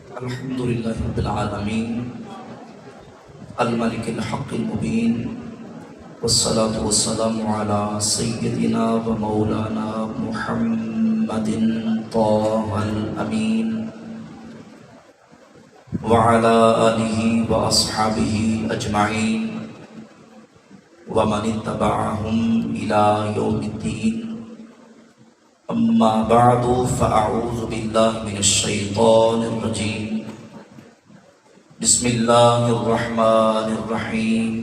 الحمد لله رب العالمين الملك الحق المبين والصلاة والسلام على سيدنا ومولانا محمد طه الأمين وعلى آله وأصحابه أجمعين ومن اتبعهم إلى يوم الدين. أما بعد فأعوذ بالله من الشيطان الرجيم. بسم الله الرحمن الرحيم.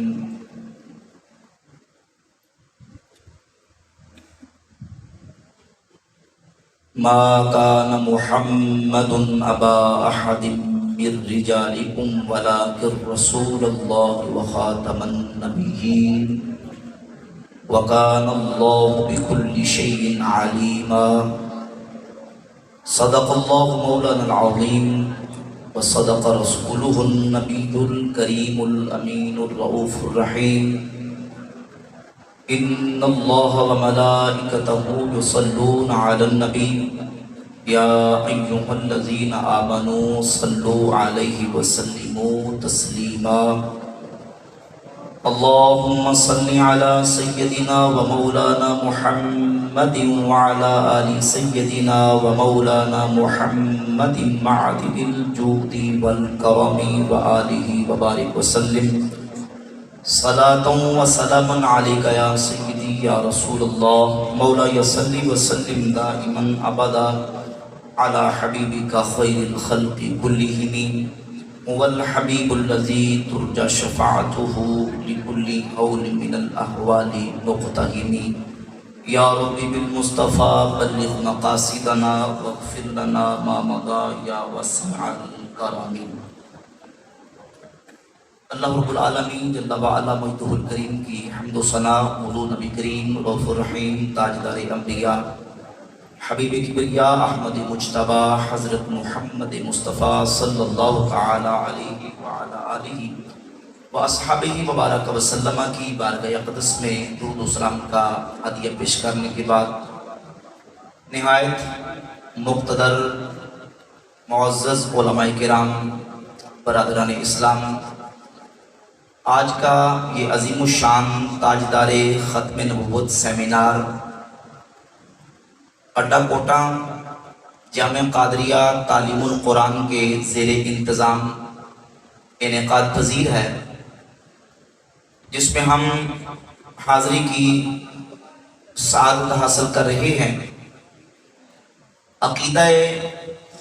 ما كان محمد أبا أحد من رجالكم ولكن رسول الله وخاتم النبيين وكان الله بكل شيء عليما. صدق الله مولانا العظيم وصدق رسوله النبي الكريم الأمين الرؤوف الرحيم. إن الله وملائكته يصلون على النبي يا أيها الذين آمنوا صلوا عليه وسلموا تسليما. اللهم صل على سيدنا ومولانا محمد وعلى آل سيدنا ومولانا محمد معدن الجود والكرم وآله وبارك وسلم. صلاة وسلاما عليك يا سيدي يا رسول الله. مولاي صل وسلم دائما أبدا على حبيبك خير الخلق كلهم هو الحبيب الذي ترجى شفاعته لكل هول من الأهوال مقتهم. يا رب بالمصطفى بلغ مقاصدنا واغفر لنا ما مضى يا واسع الكرم. اللہ رب العالمین جل وعلا مجدہ الکریم کی حمد و ثنا حضور نبی کریم رؤوف الرحیم تاجدار انبیاء حبیب کبریا احمد مجتبی حضرت محمد مصطفیٰ صلی اللہ تعالی علیہ وعلا آلہ و اصحابہ مبارک وسلم کی بارگاہ اقدس میں درود و سلام کا ہدیہ پیش کرنے کے بعد نہایت مقتدر معزز علماء کرام برادران اسلام، آج کا یہ عظیم الشان تاجدار ختم نبوت سیمینار اڈا کوٹا جامعہ قادریہ تعلیم القرآن کے زیر انتظام انعقاد پذیر ہے، جس میں ہم حاضری کی سعادت حاصل کر رہے ہیں۔ عقیدہ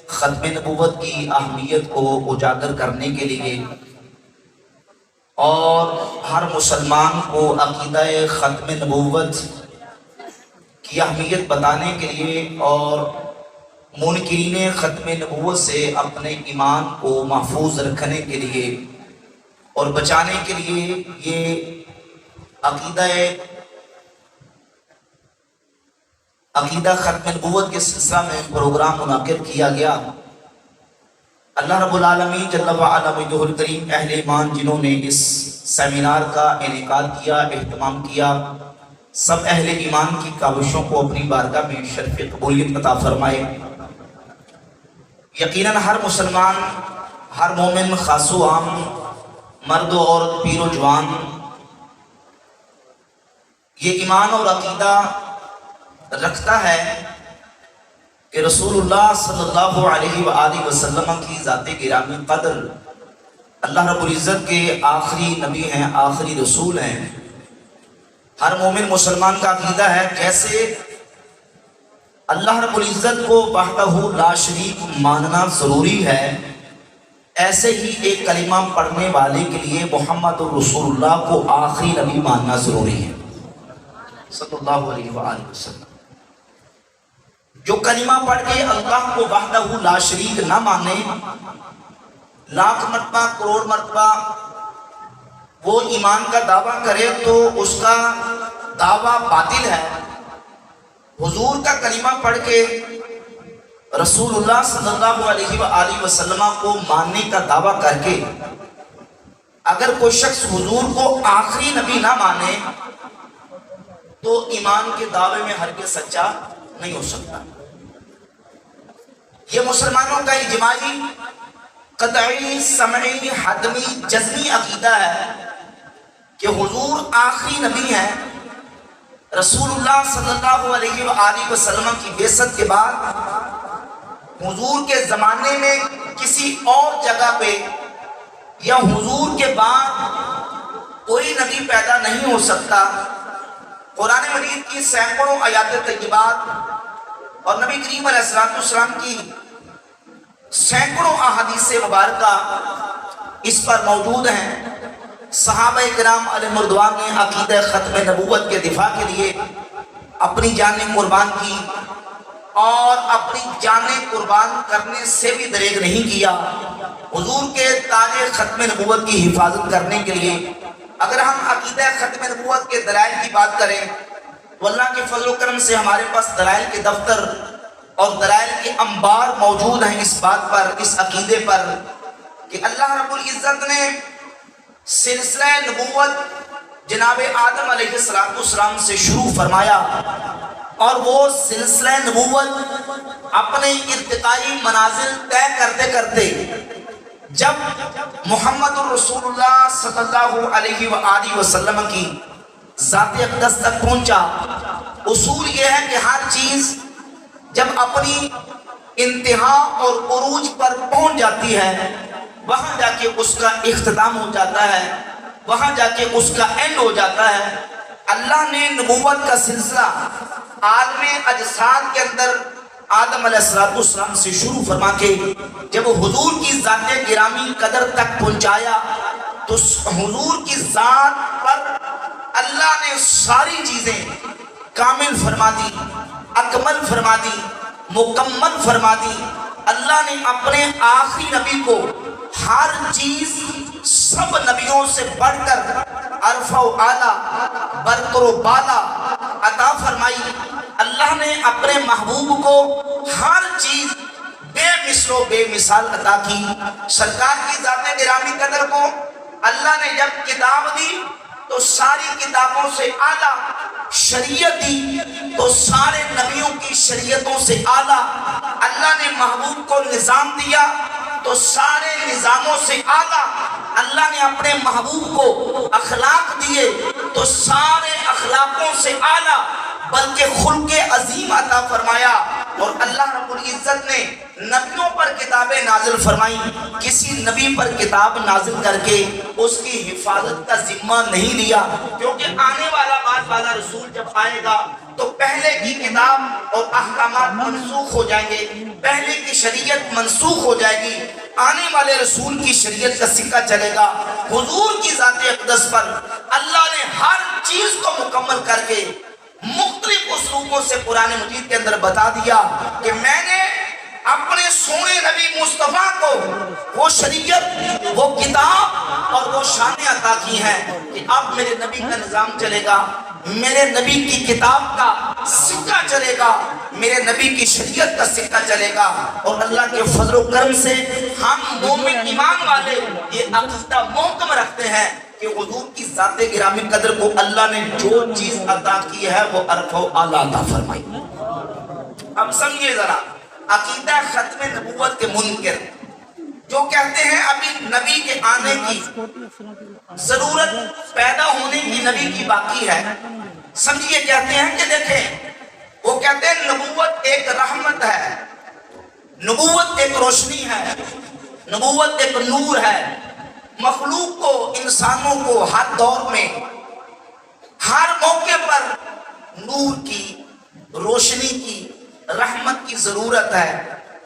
ختم نبوت کی اہمیت کو اجاگر کرنے کے لیے اور ہر مسلمان کو عقیدہ ختم نبوت کی اہمیت بتانے کے لیے اور منکرین ختم نبوت سے اپنے ایمان کو محفوظ رکھنے کے لیے اور بچانے کے لیے یہ عقیدہ ختم نبوت کے سلسلہ میں پروگرام منعقد کیا گیا۔ اللہ رب العالمین جل وعلا مجدہ الکریم اہل ایمان جنہوں نے اس سیمینار کا انعقاد کیا، اہتمام کیا، سب اہل ایمان کی کاوشوں کو اپنی بارگاہ میں شرف قبولیت عطا فرمائے۔ یقیناً ہر مسلمان، ہر مومن خاص و عام، مرد و عورت، پیر و جوان، یہ ایمان اور عقیدہ رکھتا ہے کہ رسول اللہ صلی اللہ علیہ وآلہ وسلم کی ذات گرامی قدر اللہ رب العزت کے آخری نبی ہیں، آخری رسول ہیں۔ ہر مومن مسلمان کا عقیدہ ہے جیسے اللہ رب العزت کو وحدہ لا شریک ماننا ضروری ہے، ایسے ہی ایک کلمہ پڑھنے والے کے لیے محمد رسول اللہ کو آخری نبی ماننا ضروری ہے صلی اللہ علیہ وآلہ وسلم۔ جو کلمہ پڑھ کے اللہ کو وحدہ لا شریک نہ مانے، لاکھ مرتبہ کروڑ مرتبہ وہ ایمان کا دعویٰ کرے تو اس کا دعویٰ باطل ہے۔ حضور کا کلمہ پڑھ کے رسول اللہ صلی اللہ علیہ وآلہ وسلم کو ماننے کا دعویٰ کر کے اگر کوئی شخص حضور کو آخری نبی نہ مانے تو ایمان کے دعوے میں ہرگز سچا نہیں ہو سکتا۔ یہ مسلمانوں کا اجماعی قطعی سمعی حتمی جزمی عقیدہ ہے کہ حضور آخری نبی ہیں. رسول اللہ صلی اللہ علیہ وآلہ وسلم کی بعثت کے بعد حضور کے زمانے میں کسی اور جگہ پہ یا حضور کے بعد کوئی نبی پیدا نہیں ہو سکتا. قرآن مجید کی سینکڑوں آیات طیبات اور نبی کریم علیہ السلام کی سینکڑوں احادیث مبارکہ اس پر موجود ہیں. صحابہ کرام علیہم رضوان نے عقیدہ ختم نبوت کے دفاع کے لیے اپنی جانیں قربان کی اور اپنی جانیں قربان کرنے سے بھی دریغ نہیں کیا حضور کے تاج ختم نبوت کی حفاظت کرنے کے لیے. اگر ہم عقیدہ ختم نبوت کے دلائل کی بات کریں تو اللہ کے فضل و کرم سے ہمارے پاس دلائل کے دفتر اور دلائل کے انبار موجود ہیں اس بات پر، اس عقیدے پر کہ اللہ رب العزت نے سلسلہ نبوت جناب آدم علیہ السلام سے شروع فرمایا، اور وہ سلسلہ نبوت اپنے ارتقائی منازل طے کرتے کرتے جب محمد الرسول اللہ صلی اللہ علیہ وآلہ وسلم کی ذات اقدس تک پہنچا. اصول یہ ہے کہ ہر چیز جب اپنی انتہا اور عروج پر پہنچ جاتی ہے وہاں جا کے اس کا اختتام ہو جاتا ہے، وہاں جا کے اس کا اینڈ ہو جاتا ہے. اللہ نے نبوت کا سلسلہ عالم اجساد کے اندر آدم علیہ السلام سے شروع فرما کے جب حضور کی ذات گرامی قدر تک پہنچایا تو حضور کی ذات پر اللہ نے ساری چیزیں کامل فرما دی، اکمل فرما دی، مکمل فرما دی. اللہ نے اپنے آخری نبی کو ہر چیز سب نبیوں سے بڑھ کر عرفہ و اعلیٰ، برتر و بالا عطا فرمائی. اللہ نے اپنے محبوب کو ہر چیز بے مثل و بے مثال عطا کی. سرکار کی ذات گرامی قدر کو اللہ نے جب کتاب دی تو ساری کتابوں سے اعلیٰ، شریعت دی تو سارے نبیوں کی شریعتوں سے اعلیٰ. اللہ نے محبوب کو نظام دیا تو سارے نظاموں سے اعلیٰ. اللہ نے اپنے محبوب کو اخلاق دیے تو سارے اخلاقوں سے اعلیٰ، بلکہ خلق عظیم عطا فرمایا. اور اللہ رب العزت نے نبیوں پر کتابیں نازل فرمائی. کسی نبی پر کتاب نازل کر کے اس کی حفاظت کا ذمہ نہیں لیا، کیونکہ آنے والا بعد والا رسول جب آئے گا تو پہلے کی کتاب اور احکامات منسوخ ہو جائیں گے، پہلے کی شریعت منسوخ ہو جائے گی، آنے والے رسول کی شریعت کا سکہ چلے گا. حضور کی ذات اقدس پر اللہ نے ہر چیز کو مکمل کر کے مختلف اسلوبوں سے قرآن مجید کے اندر بتا دیا کہ میں نے اپنے سونے نبی مصطفیٰ کو وہ شریعت، وہ کتاب اور وہ شانیں عطا کی ہیں کہ اب میرے نبی کا نظام چلے گا، میرے نبی کی کتاب کا سکہ چلے گا، میرے نبی کی شریعت کا سکہ چلے گا. اور اللہ کے فضل و کرم سے ہم مومن ایمان والے یہ عقیدہ محکم رکھتے ہیں کہ حضور کی ذات گرامی قدر کو اللہ نے جو چیز عطا کی ہے وہ عرف و اعلیٰ عطا فرمائی. اب سمجھیے ذرا عقیدہ ختم نبوت کے منکر جو کہتے ہیں ابھی نبی کے آنے کی ضرورت پیدا ہونے کی نبی کی باقی ہے. سمجھیے کہتے ہیں کہ دیکھیں، وہ کہتے ہیں نبوت ایک رحمت ہے، نبوت ایک روشنی ہے، نبوت ایک نور ہے. مخلوق کو، انسانوں کو ہر دور میں ہر موقع پر نور کی، روشنی کی، رحمت کی ضرورت ہے.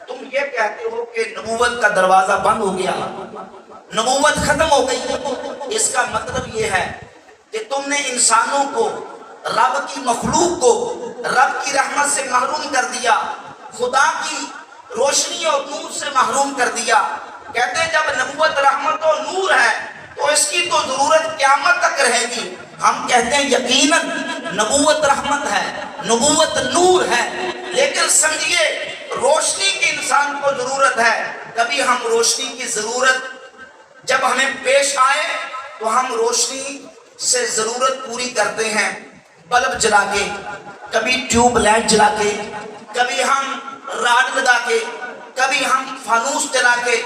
تم یہ کہتے ہو کہ نبوت کا دروازہ بند ہو گیا، نبوت ختم ہو گئی. اس کا مطلب یہ ہے کہ تم نے انسانوں کو، رب کی مخلوق کو رب کی رحمت سے محروم کر دیا، خدا کی روشنی اور نور سے محروم کر دیا. کہتے ہیں جب نبوت رحمت و نور ہے تو اس کی تو ضرورت قیامت تک رہے گی. ہم کہتے ہیں یقیناً نبوت رحمت ہے، نبوت نور ہے، لیکن سمجھیے روشنی کی انسان کو ضرورت ہے. کبھی ہم روشنی کی ضرورت جب ہمیں پیش آئے تو ہم روشنی سے ضرورت پوری کرتے ہیں بلب جلا کے، کبھی ٹیوب لائٹ جلا کے، کبھی ہم راڈ لگا کے، کبھی ہم فانوس جلا کے.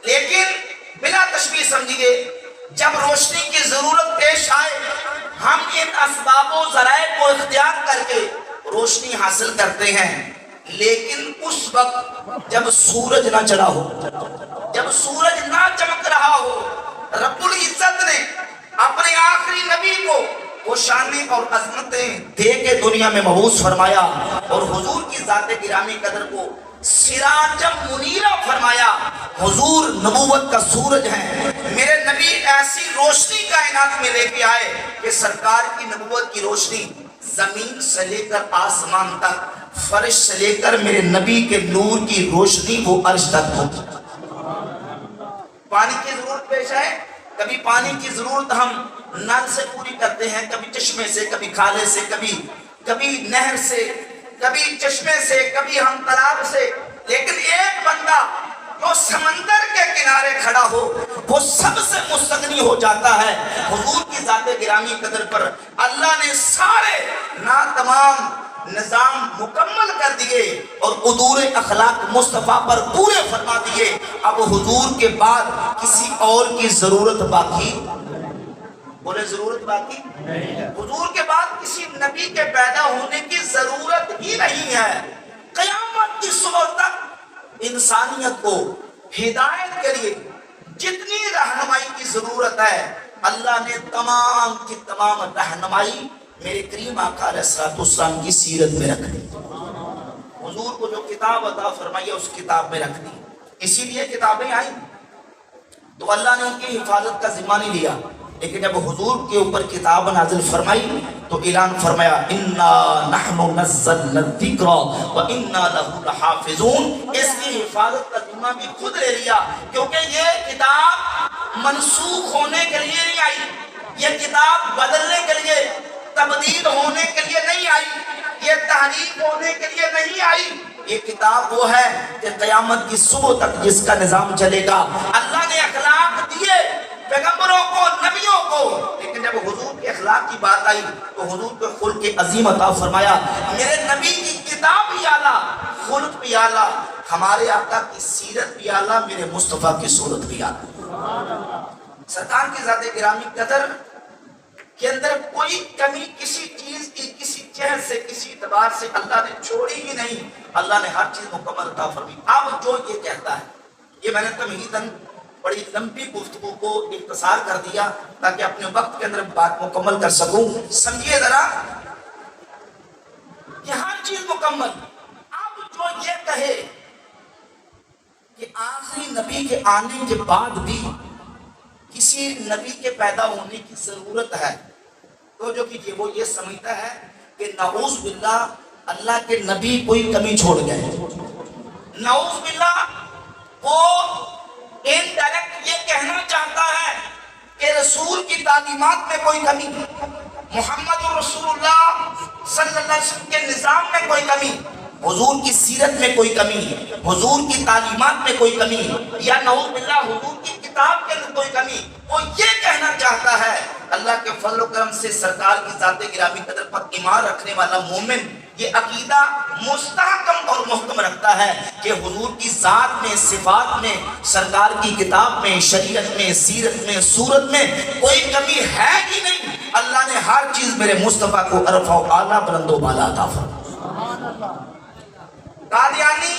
لیکن بلا تشبیہ سمجھیے، جب روشنی کی ضرورت پیش آئے ہم ان اسباب و ذرائع کو اختیار کر کے روشنی حاصل کرتے ہیں، لیکن اس وقت جب سورج نہ چڑھا ہو، جب سورج نہ چمک رہا ہو، رب العزت نے اپنے آخری نبی کو وہ شانیں اور عظمتیں دے کے دنیا میں مبعوث فرمایا اور حضور کی ذات گرامی قدر کو سراجم منیرہ فرمایا۔ حضور نبوت کا سورج ہیں، میرے نبی ایسی روشنی کائنات میں لے کے آئے کہ سرکار کی نبوت کی روشنی زمین سے لے کر آسمان تک، فرش سے لے کر میرے نبی کے نور کی روشنی وہ عرش تک پہنچی۔ پانی کی ضرورت پیش ہے، کبھی پانی کی ضرورت ہم نل سے پوری کرتے ہیں، کبھی چشمے سے، کبھی کھالے سے، کبھی نہر سے، کبھی چشمے سے، کبھی ہم تالاب سے، لیکن ایک بندہ جو سمندر کے کنارے کھڑا ہو وہ سب سے مستغنی ہو جاتا ہے۔ حضور کی ذات گرامی قدر پر اللہ نے سارے تمام نظام مکمل کر دیے اور قدور اخلاق مصطفیٰ پر پورے فرما دیے۔ اب حضور کے بعد کسی اور کی ضرورت باقی، بولے ضرورت باقی نہیں، حضور کے بعد کسی نبی کے پیدا ہونے کی ضرورت ہی نہیں ہے۔ قیامت کی صبح تک انسانیت کو ہدایت کے لیے جتنی رہنمائی کی ضرورت ہے اللہ نے تمام کی تمام رہنمائی میرے کریم آقا علیہ السلام کی سیرت میں رکھ دی۔ حضور کو جو کتاب عطا فرمائی اس کتاب میں رکھ دی، اسی لیے کتابیں آئیں تو اللہ نے ان کی حفاظت کا ذمہ نہیں لیا، لیکن جب حضور کے اوپر کتاب نازل فرمائی تو اعلان فرمایا اِنَّا نَحْنُ نَزَّلْنَا الذِّكْرَ وَإِنَّا لَهُ لَحَافِظُونَ۔ اس کی حفاظت کا ذمہ بھی خود لے لیا، کیونکہ یہ کتاب منسوخ ہونے کے لیے نہیں آئی، یہ کتاب بدلنے کے لیے، تبدیل ہونے کے لیے نہیں آئی، یہ تحریف ہونے کے لیے نہیں آئی۔ یہ کتاب وہ ہے کہ قیامت کی صبح تک جس کا نظام چلے گا۔ اللہ نے اخلاق دیے پیغمبروں کو، نبیوں کو، لیکن جب حضور کے اخلاق کی بات آئی تو حضور کو خلق عظیم عطا فرمایا۔ میرے نبی کی کتاب بھی اعلیٰ، خلق بھی اعلیٰ، ہمارے آقا کی سیرت بھی اعلیٰ، میرے مصطفیٰ کی صورت بھی اعلیٰ۔ سرکار کی ذات گرامی قدر کے اندر کوئی کمی کسی چیز کی، کسی چہر سے، کسی اعتبار سے اللہ نے چھوڑی ہی نہیں، اللہ نے ہر چیز مکمل عطا فرمائی۔ اب جو یہ کہتا ہے، یہ میں نے تمہیداً بڑی لمبی گفتگو کو اختصار کر دیا تاکہ اپنے وقت کے اندر بات مکمل کر سکوں۔ سمجھیے ذرا کہ ہر چیز مکمل۔ اب جو یہ کہے کہ آخری نبی کے آنے کے بعد بھی کسی نبی کے پیدا ہونے کی ضرورت ہے تو جو کیجئے وہ یہ سمجھتا ہے کہ نعوذ باللہ اللہ کے نبی کوئی کمی چھوڑ گئے، نعوذ باللہ وہ انڈائریکٹ یہ کہنا چاہتا ہے کہ رسول کی تعلیمات میں کوئی کمی، محمد رسول اللہ صلی اللہ علیہ وسلم کے نظام میں کوئی کمی، حضور کی سیرت میں کوئی کمی، حضور کی تعلیمات میں کوئی کمی، یا نعوذ باللہ حضور کی کتاب کے اندر کوئی کمی، وہ یہ کہنا چاہتا ہے۔ اللہ کے فضل و کرم سے سرکار کی ذات گرامی قدر پر ایمان رکھنے والا مومن یہ عقیدہ مستحکم اور محکم رکھتا ہے کہ حضور کی ذات میں، صفات میں، سرکار کی کتاب میں، شریعت میں، سیرت میں، صورت میں کوئی کمی ہے ہی نہیں۔ اللہ نے ہر چیز میرے مصطفیٰ کو عرفہ و اعلیٰ بلند و بالا عطا فرمایا۔ قادیانی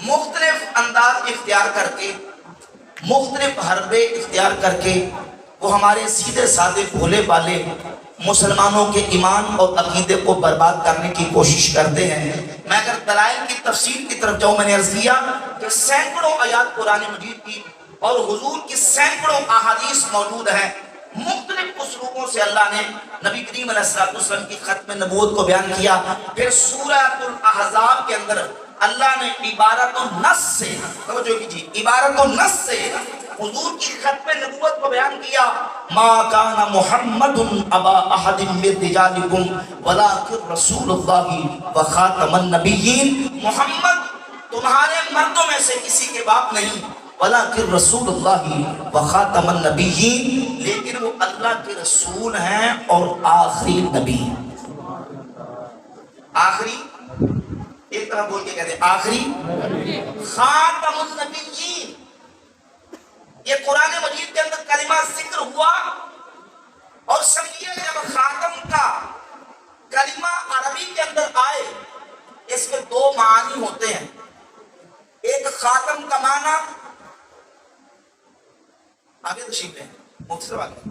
مختلف انداز اختیار کر کے، مختلف حربے اختیار کر کے وہ ہمارے سیدھے سادے بھولے بالے مسلمانوں کے ایمان اور عقیدے کو برباد کرنے کی کوشش کرتے ہیں۔ میں اگر دلائل کی تفصیل کی طرف جاؤں، میں نے عرض کیا کہ سینکڑوں آیات قرآن مجید کی اور حضور کی سینکڑوں احادیث موجود ہیں۔ مختلف اسلوبوں سے اللہ نے نبی کریم علیہ السلام کی ختم نبوت کو بیان کیا۔ پھر سورۃ الاحزاب کے اندر اللہ نے عبارت النص سے، توجہ کیجیے، عبارت النص سے حضور کی ختم نبوت کو بیان کیا۔ ما کان محمد ابا احد من رجالکم ولکن رسول اللہ وخاتم النبیین، محمد تمہارے مردوں میں سے کسی کے باپ نہیں، ولکن رسول اللہ وخاتم النبیین، لیکن وہ اللہ کے رسول ہیں اور آخری نبی۔ آخری ایک طرح بول کے کہتے ہیں آخری خاتم النبیین، یہ قرآن مجید کے اندر کلمہ ذکر ہوا، اور سمجھیے جب خاتم کا کلمہ عربی کے اندر آئے اس میں دو معنی ہوتے ہیں. ایک خاتم کا معنی، آگے تشریف لیں مختصر آگے.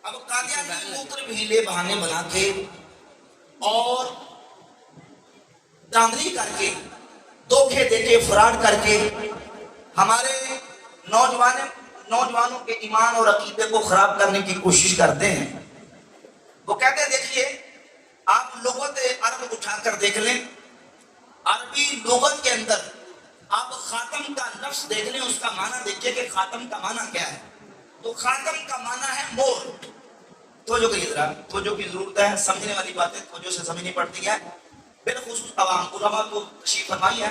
اب قادیانی مطرب ہیلے بہانے بنا کے اور دھاندلی کر کے دھوکے دے کے فراڈ کر کے ہمارے نوجوانوں کے ایمان اور عقیدے کو خراب کرنے کی کوشش کرتے ہیں. وہ کہتے ہیں دیکھیے آپ لغت عرب اٹھا کر دیکھ لیں، عربی لغت کے اندر آپ خاتم کا لفظ دیکھ لیں، اس کا معنی دیکھیے کہ خاتم کا معنی کیا ہے. تو خاتم کا معنی ہے مور. توجہ کریے ذرا، توجہ کی ضرورت ہے، سمجھنے والی باتیں توجہ سے سمجھنی پڑتی ہے، بالخصوص عوام علماء کو تشریف فرمائی ہے.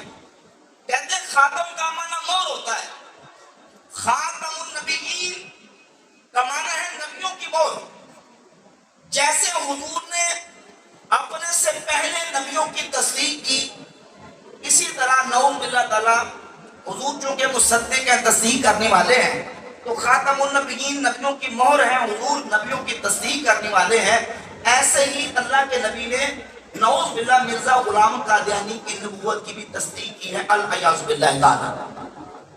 کہتے ہیں خاتم کا معنی مور ہوتا ہے. خاتم النبیین کا معنی ہے نبیوں کی مور. جیسے حضور نے اپنے سے پہلے نبیوں کی تصدیق کی، اسی طرح نعوذ باللہ تعالی حضور چونکہ مصدق ہیں، تصدیق کرنے والے ہیں، تو خاتم النبیین نبیوں کی مہر ہیں، حضور نبیوں کی تصدیق کرنے والے ہیں. ایسے ہی اللہ کے نبی نے نعوذ باللہ مرزا غلام قادیانی کی نبوت کی بھی تصدیق کی ہے، الیاذ باللہ تعالی.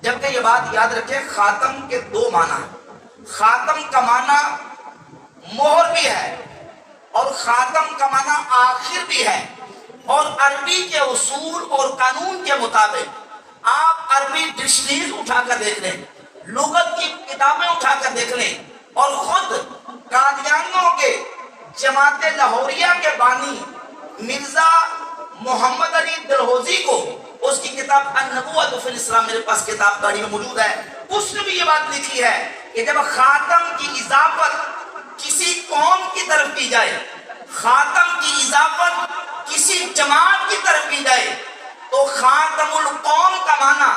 جبکہ یہ بات یاد رکھیں خاتم کے دو معنی، خاتم کا معنی مہر بھی ہے اور خاتم کا معنی آخر بھی ہے. اور عربی کے اصول اور قانون کے مطابق آپ عربی ڈکشنریز اٹھا کر دیکھ لیں، لغت کی کتابیں اٹھا کر دیکھ لیں، اور خود قادیانیوں کے جماعت لاہوریہ کے بانی مرزا محمد علی دلحوزی کو اس کی کتاب النبوۃ فی الاسلام، میرے پاس کتاب گاڑی میں موجود ہے، اس نے بھی یہ بات لکھی ہے کہ جب خاتم کی اضافت کسی قوم کی طرف کی جائے، خاتم کی اضافت کسی جماعت کی طرف کی جائے، تو خاتم القوم کا معنی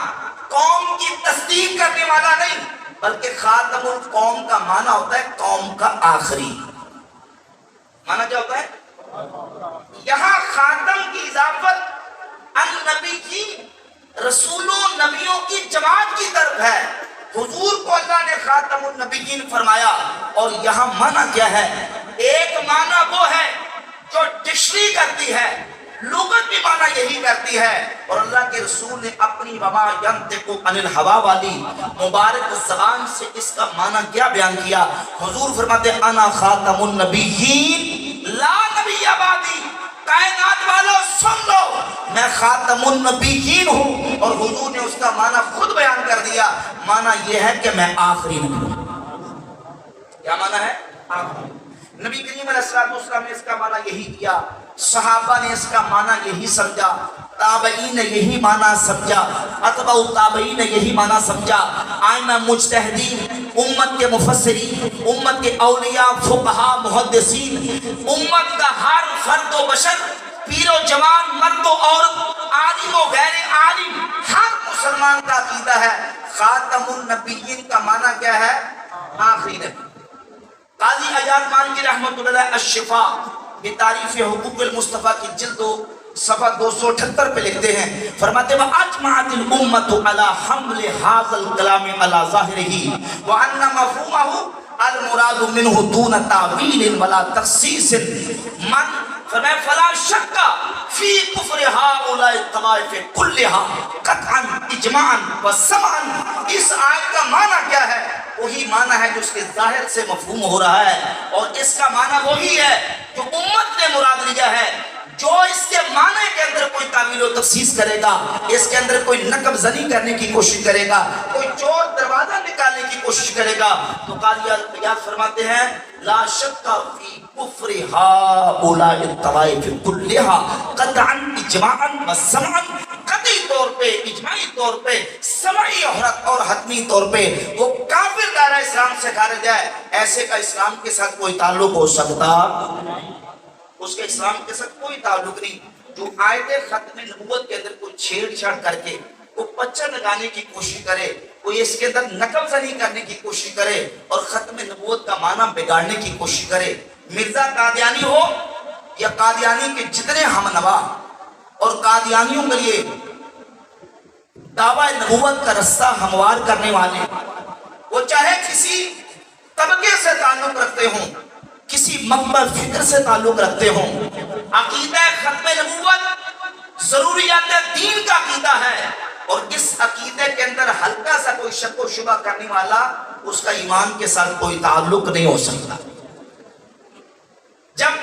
قوم کی تصدیق کرنے والا نہیں، بلکہ خاتم القوم کا معنی ہوتا ہے قوم کا آخری. معنی کیا ہوتا ہے؟ یہاں خاتم کی اضافت النبی کی رسولوں نبیوں کی جماعت کی طرف ہے. حضور کو اللہ نے خاتم النبیین فرمایا. اور یہاں معنی کیا ہے؟ ایک معنی وہ ہے جو ڈکشنری کرتی ہے، لغت بھی معنی یہی کرتی ہے، اور اللہ کے رسول نے اپنی وما ینطق عن الہوا والی مبارک زبان سے اس کا معنی کیا بیان کیا. حضور فرماتے ہیں انا خاتم النبیین لا نبی بعدی. کائنات والو سن لو، میں خاتم النبیین ہوں. اور حضور نے اس کا معنی خود بیان کر دیا. معنی یہ ہے کہ میں آخری نبی ہوں. کیا معنی ہے؟ آخری. نبی کریم علیہ السلام نے اس کا معنی یہی کیا، صحابہ نے اس کا معنی یہی سمجھا، تابعین نے یہی معنی سمجھا، اتباع تابعین نے یہی معنی سمجھا، ائمہ مجتہدین، امت کے مفسرین، امت کے اولیاء، فقہاء، محدثین، امت کا ہر فرد و بشر، پیر و جوان، مرد و عورت، عالم و غیر عالم، ہر مسلمان کا عقیدہ ہے خاتم النبیین کا معنی کیا ہے؟ آخری نبی. قاضی عیاض مالکی رحمۃ اللہ علیہ الشفا بتعریف حقوق المصطفیٰ کی جلد صفحہ 278 پہ لکھتے ہیں، فرماتے ہیں وَأَجْمَعَتِ الْأُمَّةُ عَلَى حَمْلِ هَذَا الْكَلَامِ عَلَى ظَاهِرِهِ وَأَنَّ مَفْهُومَهُ الْمُرَادُ مِنْهُ دُونَ تَعْوِيلٍ وَلَا تَخْصِيصٍ مَنْ فَلَا شَكَّ فِي كُفْرِ هَؤُلَاءِ الطَّوَائِفِ كُلِّهَا قَطْعًا اجماعًا وسمعًا. اس آیت کا معنی کیا ہے؟ وہی معنی ہے جو اس کے ظاہر سے مفہوم ہو رہا ہے، اور اس کا معنی وہی ہے جو امت نے مراد لیا ہے. جو اس کے معنی کے اندر کوئی تعویل و تفسیر کرے گا، اس کے اندر کوئی نقب زنی کرنے کی کوشش کرے گا، کوئی چور دروازہ نکالنے کی کوشش کرے گا، تو قاضی عیاض فرماتے ہیں لا شک فی کفر ہؤلاء الطوائف کلھا قطعا اجماعا وسمعا. قطعی طور پہ، اجماعی طور پہ، سمعی اور حتمی طور پہ وہ کافر دائرہ اسلام سے خارج ہے. ایسے کا اسلام کے ساتھ کوئی تعلق ہو سکتا؟ اس کے اسلام کے ساتھ کوئی تعلق نہیں. جو آیت ختم نبوت کے اندر کوئی چھیڑ چھاڑ کر کے وہ پچہ لگانے کی کوشش کرے، کوئی اس کے اندر نقل زنی کرنے کی کوشش کرے اور ختم نبوت کا معنی بگاڑنے کی کوشش کرے، مرزا قادیانی ہو یا قادیانی کے جتنے ہم نوا اور قادیانیوں کے لیے دعوی نبوت کا رستہ ہموار کرنے والے، وہ چاہے کسی طبقے سے تعلق رکھتے ہوں، کسی مقبر فکر سے تعلق رکھتے ہوں، عقیدہ ختم نبوت ضروریات دین کا عقیدہ ہے، اور اس عقیدے کے اندر ہلکا سا کوئی شک و شبہ کرنے والا اس کا ایمان کے ساتھ کوئی تعلق نہیں ہو سکتا۔ جب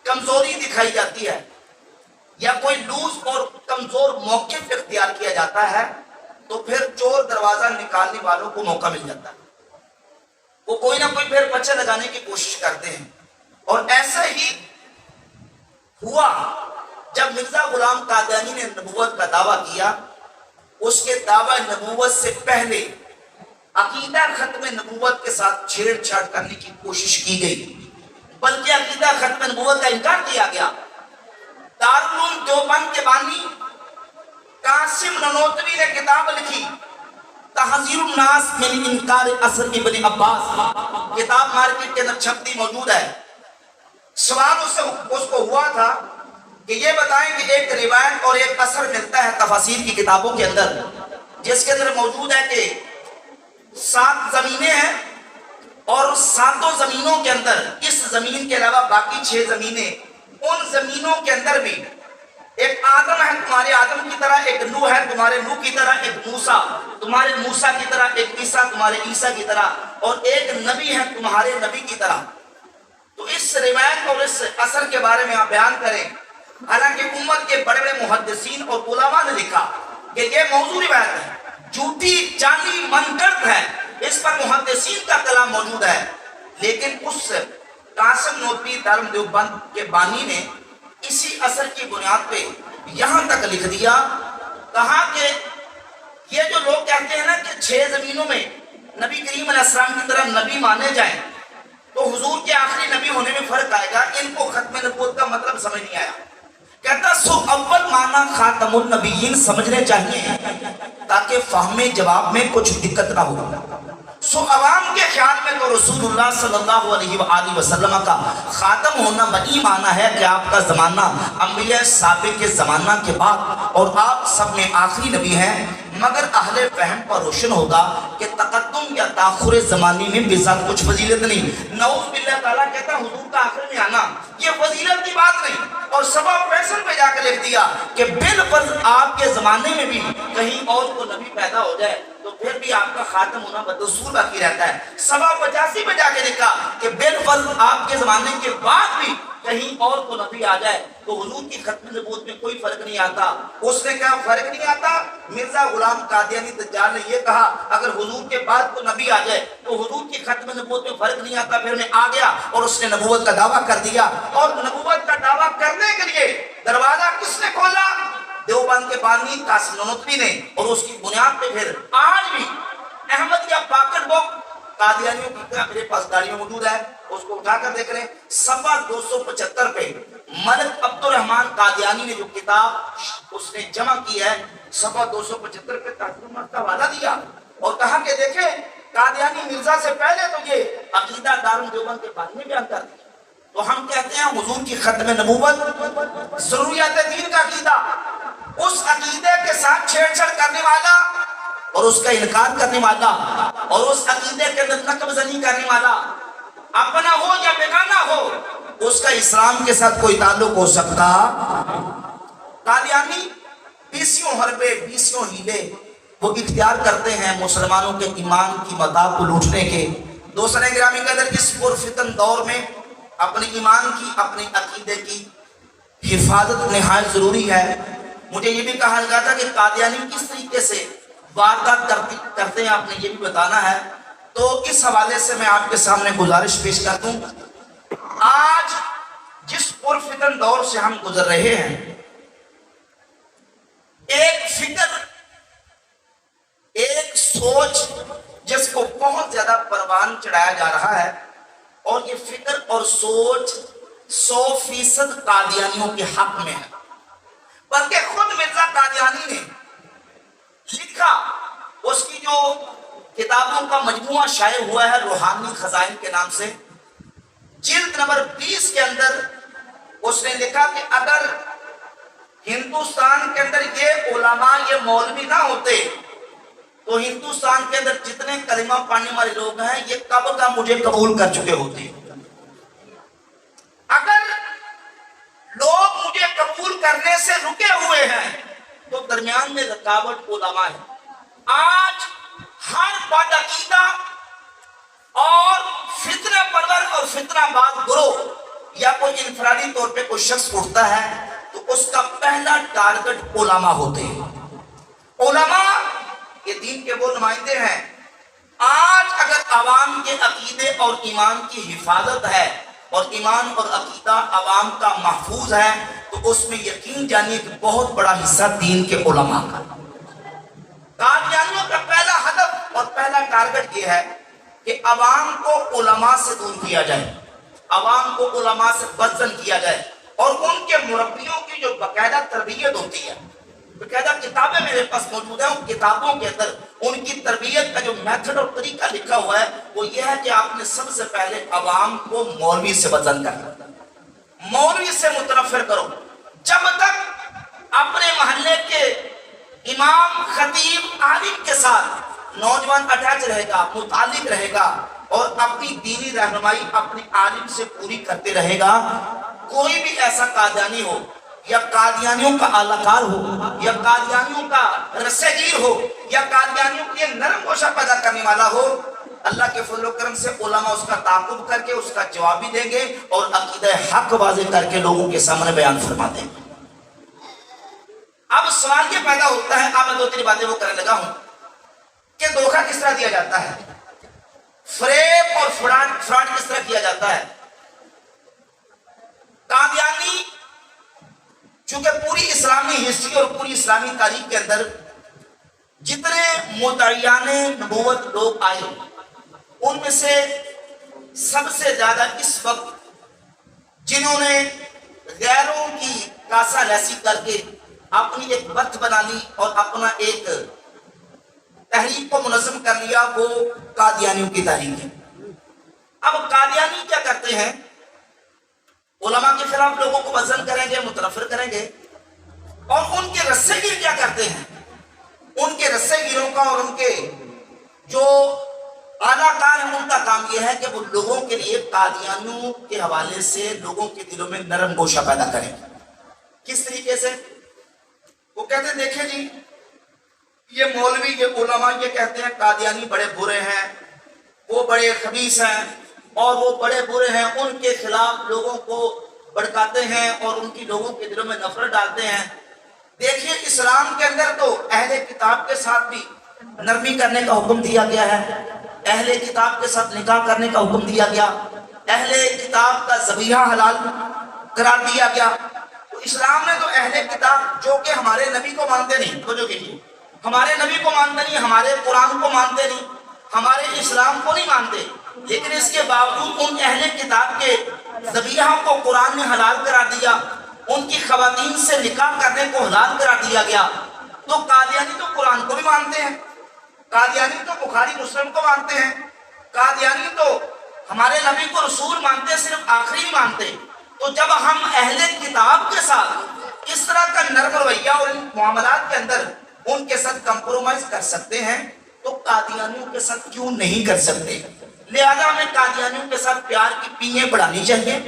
کمزوری دکھائی جاتی ہے یا کوئی لوز اور کمزور موقف اختیار کیا جاتا ہے تو پھر چور دروازہ نکالنے والوں کو موقع مل جاتا ہے، وہ کوئی نہ کوئی پھر پچھے لگانے کی کوشش کرتے ہیں۔ اور ایسا ہی ہوا جب مرزا غلام قادیانی نے نبوت کا دعویٰ کیا، اس کے دعویٰ نبوت سے پہلے عقیدہ ختم نبوت کے ساتھ چھیڑ چھاڑ کرنے کی کوشش کی گئی، بلکہ عقیدہ ختم نبوت کا انکار کیا گیا۔ دارالعلوم دیوبند کے بانی قاسم ننوتوی نے کتاب لکھی تحذیر الناس من انکار اثر ابن عباس، کتاب مارکیٹ کے اندر چھپتی موجود ہے۔ سوال اس کو ہوا تھا کہ یہ بتائیں کہ ایک روایت اور ایک اثر ملتا ہے تفاسیر کی کتابوں کے اندر، جس کے اندر موجود ہے کہ 7 زمینیں ہیں اور 7 زمینوں کے اندر اس زمین کے علاوہ باقی 6 زمینیں، ان زمینوں کے اندر بھی ایک آدم ہے تمہارے آدم کی طرح، ایک نوح ہے تمہارے نوح کی طرح، ایک موسیٰ تمہارے موسیٰ کی طرح، ایک عیسیٰ تمہارے عیسیٰ کی طرح، اور ایک نبی ہے تمہارے نبی کی طرح۔ تو اس روایت اور اس اثر کے بارے میں آپ بیان کریں۔ حالانکہ امت کے بڑے بڑے محدثین اور علماء نے لکھا کہ یہ موضوع روایت ہے، جھوٹی جعلی منگرد ہے، اس پر محدثین کا کلام موجود ہے، لیکن اس قاسم نوتوی دارالعلوم دیوبند کے بانی نے اسی اثر کی بنیاد پہ یہاں تک لکھ دیا، کہا کہ یہ جو لوگ کہتے ہیں نا کہ 6 زمینوں میں نبی کریم علیہ السلام کی طرح نبی مانے جائیں تو حضور کے آخری نبی ہونے میں فرق آئے گا، ان کو ختم نبوت کا مطلب سمجھ نہیں آیا۔ کہتا سو اول معنی خاتم النبیین سمجھنے چاہیے تاکہ فہم جواب میں کچھ دقت نہ ہو۔ سو عوام کے خیال میں تو رسول اللہ صلی اللہ علیہ وآلہ وسلم کا خاتم ہونا بنی معنی ہے کہ آپ کا زمانہ انبیاء سابق کے زمانہ کے بعد اور آپ سب میں آخری نبی ہیں، مگر اہل فہم پر روشن ہوگا کہ تقدم یا تاخر زمانے میں بذات کچھ فضیلت نہیں۔ نعوذ باللہ تعالیٰ کہتا حضور کا آخر میں آنا یہ فضیلت کی بات نہیں، اور سبب فیصل پہ جا کے لکھ دیا کہ بالفرض آپ کے زمانے میں بھی کہیں اور کو نبی پیدا ہو جائے تو پھر بھی آپ کا خاتم ہونا بدستور باقی رہتا ہے۔ سوا 85 پہ جا کے لکھا کہ بالفرض آپ کے زمانے کے بعد بھی کہیں اور کو نبی آ جائے تو حضور کی ختم نبوت میں کوئی فرق نہیں آتا۔ اس نے کہا فرق نہیں آتا، مرزا غلام قادیانی دجال نے یہ کہا اگر حضور کے بعد کو نبی آ جائے تو حضور کی ختم نبوت میں فرق نہیں آتا۔ پھر میں آ گیا اور اس نے نبوت کا دعویٰ کر دیا، اور نبوت کا دعویٰ کرنے کے لیے دروازہ کس نے کھولا؟ دیوبند کے بانی قاسم ننوتوی نے، اور اس کی بنیاد پہ پھر آج بھی احمدیہ پاکٹ بک قادیانیوں کی میرے پاس گاڑی میں موجود ہے، اس کو اٹھا کر دیکھ رہے ہیں، صفحہ 275 پہ ملک عبد الرحمن قادیانی نے جو کتاب اس نے جمع کی ہے، صفحہ 275 پہ ترجمہ کا حوالہ دیا اور کہا کہ دیکھیں قادیانی مرزا سے پہلے تو یہ عقیدہ دارالعلوم دیوبند کے بانی میں بیان کر دیا۔ تو ہم کہتے ہیں حضور کی ختم نبوت ضروریات دین کا عقیدہ، اس عقیدے کے ساتھ چھیڑ چھاڑ کرنے والا اور اس کا انکار کرنے والا اور اس عقیدے کے اندر نقب زنی کرنے والا، اپنا ہو یا بیگانہ ہو، اس کا اسلام کے ساتھ کوئی تعلق ہو سکتا۔ قادیانی بیسیوں حربے بیسیوں ہیلے وہ اختیار کرتے ہیں مسلمانوں کے ایمان کی متاع کو لوٹنے کے۔ دوستان گرامی قدر اس پرفتن دور میں اپنے ایمان کی اپنے عقیدے کی حفاظت نہایت ضروری ہے۔ مجھے یہ بھی کہا گیا تھا کہ قادیانی کس طریقے سے واردات کرتے ہیں آپ نے یہ بھی بتانا ہے، تو اس حوالے سے میں آپ کے سامنے گزارش پیش کرتا ہوں۔ آج جس پرفتن دور سے ہم گزر رہے ہیں، ایک فکر ایک سوچ جس کو بہت زیادہ پروان چڑھایا جا رہا ہے، اور یہ فکر اور سوچ 100% قادیانیوں کے حق میں ہے، بلکہ خود مرزا قادیانی نے لکھا اس کی جو کتابوں کا مجموعہ شائع ہوا ہے روحانی خزائن کے نام سے، جلد نمبر 20 کے اندر اس نے لکھا کہ اگر ہندوستان کے اندر یہ علماء یہ مولوی نہ ہوتے تو ہندوستان کے اندر جتنے کلمہ پڑھنے والے لوگ ہیں یہ کب کا مجھے قبول کر چکے ہوتے۔ اگر لوگ مجھے قبول کرنے سے رکے ہوئے ہیں تو درمیان میں رکاوٹ علماء ہے۔ آج ہر بد عقیدہ اور فتنہ پرور اور فتنہ باز گروہ یا کوئی انفرادی طور پہ کوئی شخص اٹھتا ہے تو اس کا پہلا ٹارگٹ علماء ہوتے ہیں۔ علماء یہ دین کے وہ نمائندے ہیں۔ آج اگر عوام کے عقیدے اور ایمان کی حفاظت ہے اور ایمان اور عقیدہ عوام کا محفوظ ہے تو اس میں یقین جانیے کہ بہت بڑا حصہ دین کے علماء کا۔ قادیانیوں کا پہلا ہدف اور پہلا ٹارگٹ یہ ہے کہ عوام کو علماء سے دور کیا جائے، عوام کو علماء سے بدزن کیا جائے، اور ان کے مربیوں کی جو باقاعدہ تربیت ہوتی ہے، باقاعدہ کتابیں میرے پاس موجود ہیں، ان کتابوں کے اندر ان کی تربیت کا جو میتھڈ اور طریقہ لکھا ہوا ہے وہ یہ ہے کہ آپ نے سب سے پہلے عوام کو مولوی سے بدزن کرنا، مولوی سے متنفر کرو۔ جب تک اپنے محلے کے امام خطیب عالم کے ساتھ نوجوان اٹیچ رہے گا، متعلق رہے گا اور اپنی دینی رہنمائی اپنے عالم سے پوری کرتے رہے گا، کوئی بھی ایسا قادیانی ہو یا قادیانیوں کا اعلی کار ہو یا قادیانیوں کا رسے گیر ہو یا قادیانیوں کے لیے نرم گوشہ پیدا کرنے والا ہو، اللہ کے فضل و کرم سے علماء اس کا تعاقب کر کے اس کا جواب بھی دیں گے اور عقیدہ حق واضح کر کے لوگوں کے سامنے بیان فرما دیں گے۔ اب سوال یہ پیدا ہوتا ہے، اب میں دو تین باتیں وہ کرنے لگا ہوں کہ دھوکہ کس طرح دیا جاتا ہے، فریب اور فراڈ کس طرح کیا جاتا ہے۔ قادیانی چونکہ پوری اسلامی ہسٹری اور پوری اسلامی تاریخ کے اندر جتنے مدعیان نبوت لوگ آئے ان میں سے سب سے زیادہ اس وقت جنہوں نے غیروں کی کاسا لیسی کر کے اپنی ایک بت بنا لی اور اپنا ایک تحریک کو منظم کر لیا، وہ قادیانیوں کی تحریک ہے۔ اب قادیانی کیا کرتے ہیں؟ علماء کے خلاف لوگوں کو بدزن کریں گے، متنفر کریں گے، اور ان کے رسے گیر کیا کرتے ہیں؟ ان کے رسے گیروں کا اور ان کے جو اعلیٰ کار ہیں ان کا کام یہ ہے کہ وہ لوگوں کے لیے قادیانیوں کے حوالے سے لوگوں کے دلوں میں نرم گوشہ پیدا کریں۔ کس طریقے سے؟ وہ کہتے ہیں دیکھیں جی یہ مولوی یہ علماء یہ کہتے ہیں قادیانی بڑے برے ہیں، وہ بڑے خبیث ہیں اور وہ بڑے برے ہیں، ان کے خلاف لوگوں کو بھڑکاتے ہیں اور ان کی لوگوں کے دلوں میں نفرت ڈالتے ہیں۔ دیکھیے اسلام کے اندر تو اہل کتاب کے ساتھ بھی نرمی کرنے کا حکم دیا گیا ہے، اہل کتاب کے ساتھ نکاح کرنے کا حکم دیا گیا، اہل کتاب کا ذبیحہ حلال قرار دیا گیا۔ تو اسلام نے تو اہل کتاب جو کہ ہمارے نبی کو مانتے نہیں، توجہ کیجیے، ہمارے نبی کو مانتے نہیں، ہمارے قرآن کو مانتے نہیں، ہمارے اسلام کو نہیں مانتے، لیکن اس کے باوجود ان اہل کتاب کے ذبیحہ کو قرآن نے حلال قرار دیا، ان کی خواتین سے نکاح کرنے کو حلال قرار دیا گیا۔ تو قادیانی تو قرآن کو بھی مانتے ہیں، قادیانی تو بخاری مسلم کو مانتے ہیں، قادیانی تو ہمارے نبی کو رسول مانتے، صرف آخری نہیں مانتے۔ تو جب ہم اہل کتاب کے ساتھ اس طرح کا نرم رویہ اور ان معاملات کے اندر ان کے ساتھ کمپرومائز کر سکتے ہیں تو قادیانیوں کے ساتھ کیوں نہیں کر سکتے؟ لہذا ہمیں قادیانیوں کے ساتھ پیار کی پینے بڑھانی چاہیے،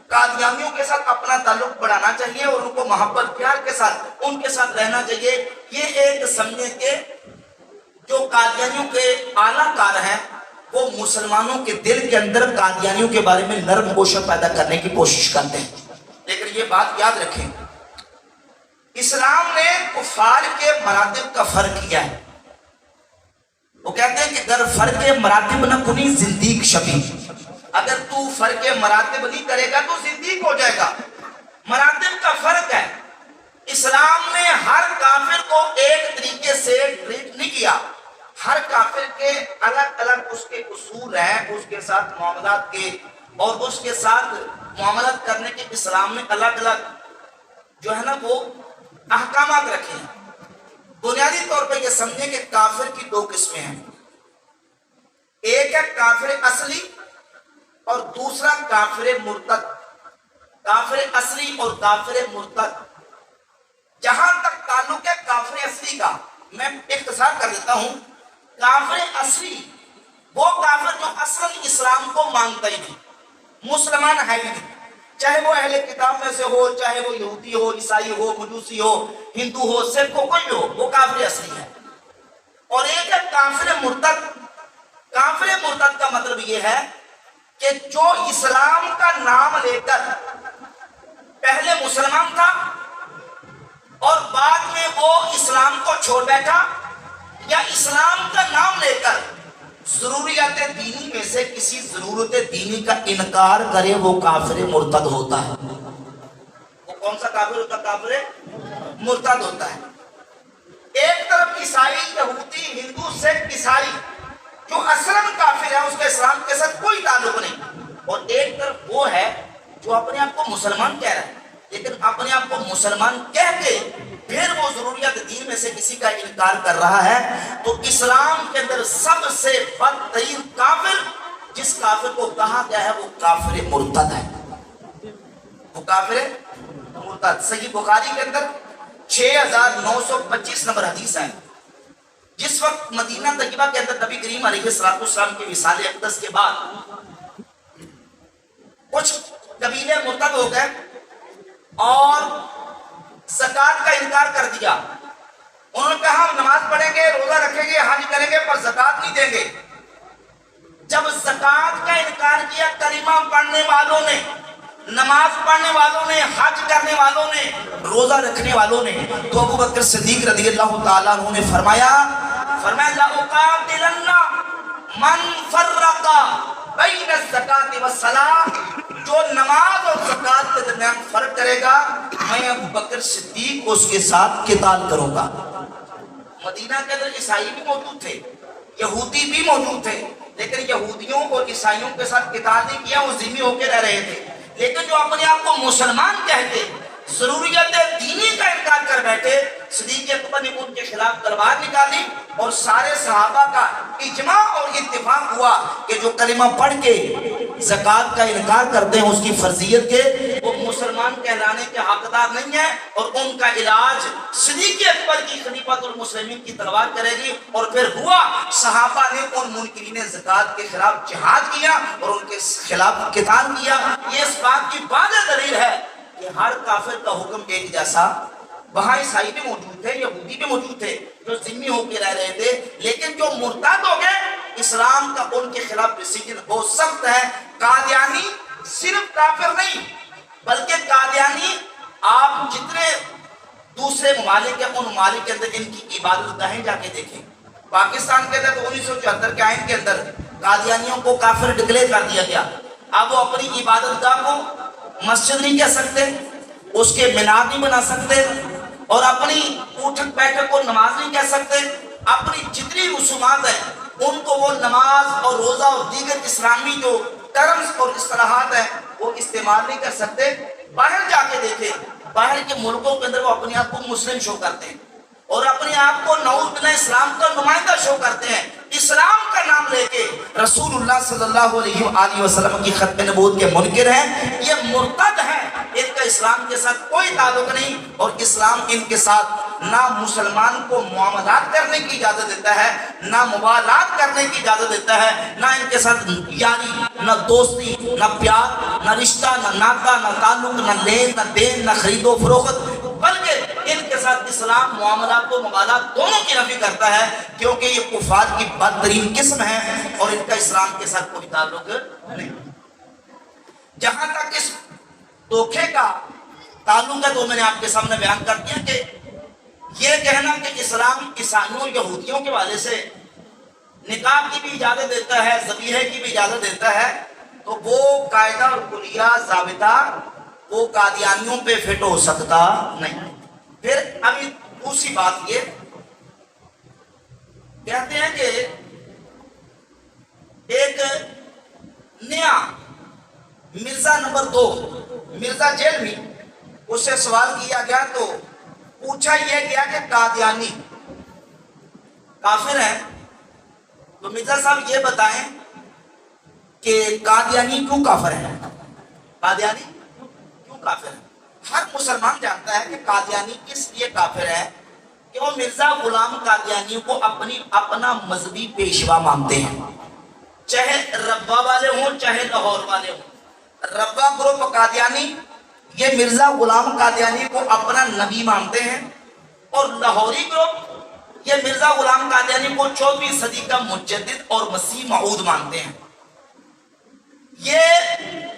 قادیانیوں کے ساتھ اپنا تعلق بڑھانا چاہیے اور ان کو محبت پیار کے ساتھ ان کے ساتھ رہنا چاہیے۔ یہ ایک سمجھے کہ جو قادیانیوں کے اعلیٰ کار ہیں وہ مسلمانوں کے دل کے اندر قادیانیوں کے بارے میں نرم گوشہ پیدا کرنے کی کوشش کرتے ہیں، لیکن یہ بات یاد رکھیں اسلام نے کفار کے مراتب کا فرق کیا ہے۔ وہ کہتے ہیں کہ اگر فرق مراتب نہ کنی زندیق شبی، اگر تو فرق مراتب نہیں کرے گا تو زندیق ہو جائے گا۔ مراتب کا فرق ہے، اسلام نے ہر کافر کو ایک طریقے سے ٹریٹ نہیں کیا، ہر کافر کے الگ الگ اس کے اصول ہیں، اس کے ساتھ معاملات کے اور اس کے ساتھ معاملات کرنے کے اسلام نے الگ الگ جو ہے نا وہ احکامات رکھے ہیں۔ بنیادی طور پہ یہ سمجھیں کہ کافر کی دو قسمیں ہیں، ایک ہے کافر اصلی اور دوسرا کافر مرتد۔ کافر اصلی اور کافر مرتد، جہاں تک تعلق ہے کافر اصلی کا، میں اختصار کر دیتا ہوں۔ کافر اصلی وہ کافر جو اصلا اسلام کو مانتا ہی نہیں، مسلمان ہے ہی نہیں، چاہے وہ اہل کتاب میں سے ہو، چاہے وہ یہودی ہو، عیسائی ہو، مجوسی ہو، ہندو ہو، سکھ ہو، کوئی بھی ہو، وہ کافر اصلی ہے۔ اور ایک ہے کافر مرتد۔ کافر مرتد کا مطلب یہ ہے کہ جو اسلام کا نام لے کر پہلے مسلمان تھا اور بعد میں وہ اسلام کو چھوڑ بیٹھا، یا اسلام کا نام لے کر ضروریات دینی میں سے کسی ضرورت دینی کا انکار کرے، وہ کافر مرتد ہوتا ہے۔ وہ کون سا کافر ہوتا ہے؟ کافر مرتد ہوتا ہے۔ ایک طرف عیسائی، یہودی، ہندو، سکھ، عیسائی جو اصلاً کافر ہے، اس کا اسلام کے ساتھ کوئی تعلق نہیں، اور ایک طرف وہ ہے جو اپنے آپ کو مسلمان کہہ رہا ہے، لیکن اپنے آپ کو مسلمان کہہ کے پھر وہ ضروریات دین میں سے کسی کا انکار کر رہا ہے۔ تو اسلام کے اندر سب سے بدترین کافر جس کافر کو کہا گیا ہے وہ کافر مرتد ہے، وہ کافر مرتد۔ صحیح بخاری کے اندر 6925 نمبر حدیث ہے۔ جس وقت مدینہ طیبہ کے اندر نبی کریم علیہ السلام کی وصال اقدس کے بعد کچھ قبیلے مرتد ہو گئے اور زکوٰۃ کا انکار کر دیا۔ انہوں نے کہا ہم نماز پڑھیں گے، روزہ رکھیں گے، حج کریں گے، پر زکوٰۃ نہیں دیں گے۔ جب زکوٰۃ کا انکار کیا کلمہ پڑھنے والوں نے، نماز پڑھنے والوں نے، حج کرنے والوں نے، روزہ رکھنے والوں نے، تو ابو بکر صدیق رضی اللہ تعالیٰ عنہ نے فرمایا لَأُقَاتِلَنَّ مَنْ فَرَّقَ بَيْنَ الزَّكَاةِ وَالصَّلَاةِ، جو نماز اور زکوٰۃ کے درمیان فرق کرے گا، میں ابو بکر صدیق اس کے ساتھ قتال کروں گا۔ مدینہ کے اندر عیسائی بھی موجود تھے، یہودی بھی موجود تھے، لیکن یہودیوں اور عیسائیوں کے ساتھ قتال نہیں کیا، وہ ذمہ ہو کے رہ رہے تھے۔ لیکن جو اپنے آپ کو مسلمان کہتے ضروریات دینی کا انکار کر بیٹھے، صدیق اکبر نے ان کے خلاف تلوار نکالی اور سارے صحابہ کا اجماع اور اتفاق ہوا کہ جو کلمہ پڑھ کے زکوٰۃ کا انکار کرتے ہیں اس کی فرضیت کے، وہ مسلمان کہلانے کے حقدار نہیں ہیں، اور ان کا علاج صدیق اکبر کی خلیفۃ المسلمین کی تلوار کرے گی۔ اور پھر ہوا، صحابہ نے ان منکرین زکوٰۃ کے خلاف جہاد کیا اور ان کے خلاف قتال کیا۔ یہ اس بات کی واضح دلیل ہے کہ ہر کافر کا حکم ایک جیسا۔ وہاں عیسائی بھی موجود تھے، یہودی بھی موجود تھے جو ذمہ ہو کے رہ رہے تھے، لیکن جو مرتد ہو گئے، اسلام کا ان کے خلاف ڈیسیجن بہت سخت ہے۔ قادیانی صرف کافر نہیں، بلکہ قادیانی آپ جتنے دوسرے ممالک ہیں، ان ممالک کے اندر ان کی عبادت گاہیں جا کے دیکھیں۔ پاکستان کے اندر 1974 کے آئین کے اندر قادیانیوں کو کافر ڈکلیئر کر دیا گیا۔ اب وہ اپنی عبادت گاہ کو مسجد نہیں کہہ سکتے، اس کے مینار نہیں بنا سکتے، اور اپنی اٹھک بیٹھک کو نماز نہیں کہہ سکتے۔ اپنی جتنی رسومات ہیں ان کو وہ نماز اور روزہ اور دیگر اسلامی جو ٹرمز اور اصطلاحات ہیں وہ استعمال نہیں کر سکتے۔ باہر جا کے دیکھیں، باہر کے ملکوں کے اندر وہ اپنے آپ کو مسلم شو کرتے ہیں اور اپنے آپ کو نعوذ باللہ اسلام کا نمائندہ شو کرتے ہیں۔ اسلام کا نام لے کے رسول اللہ صلی اللہ علیہ وآلہ وسلم کی ختم نبوت کے منکر ہیں، یہ مرتد ہیں، ان کا اسلام کے ساتھ کوئی تعلق نہیں، اور اسلام ان کے ساتھ نہ مسلمان کو معاملات کرنے کی اجازت دیتا ہے، نہ موالات کرنے کی اجازت دیتا ہے، نہ ان کے ساتھ یاری، نہ دوستی، نہ پیار، نہ رشتہ، نہ ناطہ، نہ تعلق، نہ لین، نہ دین، نہ خرید و فروخت، بلکہ ان کے ساتھ اسلام معاملات و موالات دونوں کی نفی کرتا ہے، کیونکہ یہ کفار کی بدترین قسم ہے اور ان کا اسلام کے ساتھ کوئی تعلق نہیں۔ جہاں تک اس دھوکے کا تعلق ہے تو میں نے آپ کے سامنے بیان کر دیا کہ یہ کہنا کہ اسلام عیسائیوں یہودیوں کے والے سے نکاح کی بھی اجازت دیتا ہے، ذبیحہ کی بھی اجازت دیتا ہے، تو وہ قاعدہ اور کلیہ ضابطہ وہ قادیانیوں پہ فٹ ہو سکتا نہیں۔ پھر ابھی دوسری بات یہ کہتے ہیں کہ ایک نیا مرزا نمبر 2 مرزا جیل میں اس سے سوال کیا گیا تو پوچھا یہ گیا کہ قادیانی کافر ہیں، تو مرزا صاحب یہ بتائیں کہ قادیانی کیوں کافر ہیں؟ قادیانی کیوں کافر ہیں؟ ہر مسلمان جانتا ہے کہ قادیانی اس لیے کافر ہے کہ وہ مرزا غلام قادیانی کو اپنا مذہبی پیشوا مانتے ہیں، چاہے ربا والے ہوں چاہے لاہور والے ہوں۔ ربا گروپ قادیانی یہ مرزا غلام قادیانی کو اپنا نبی مانتے ہیں، اور لاہوری گروپ یہ مرزا غلام قادیانی کو 14ویں صدی کا مجدد اور مسیح موعود مانتے ہیں۔ یہ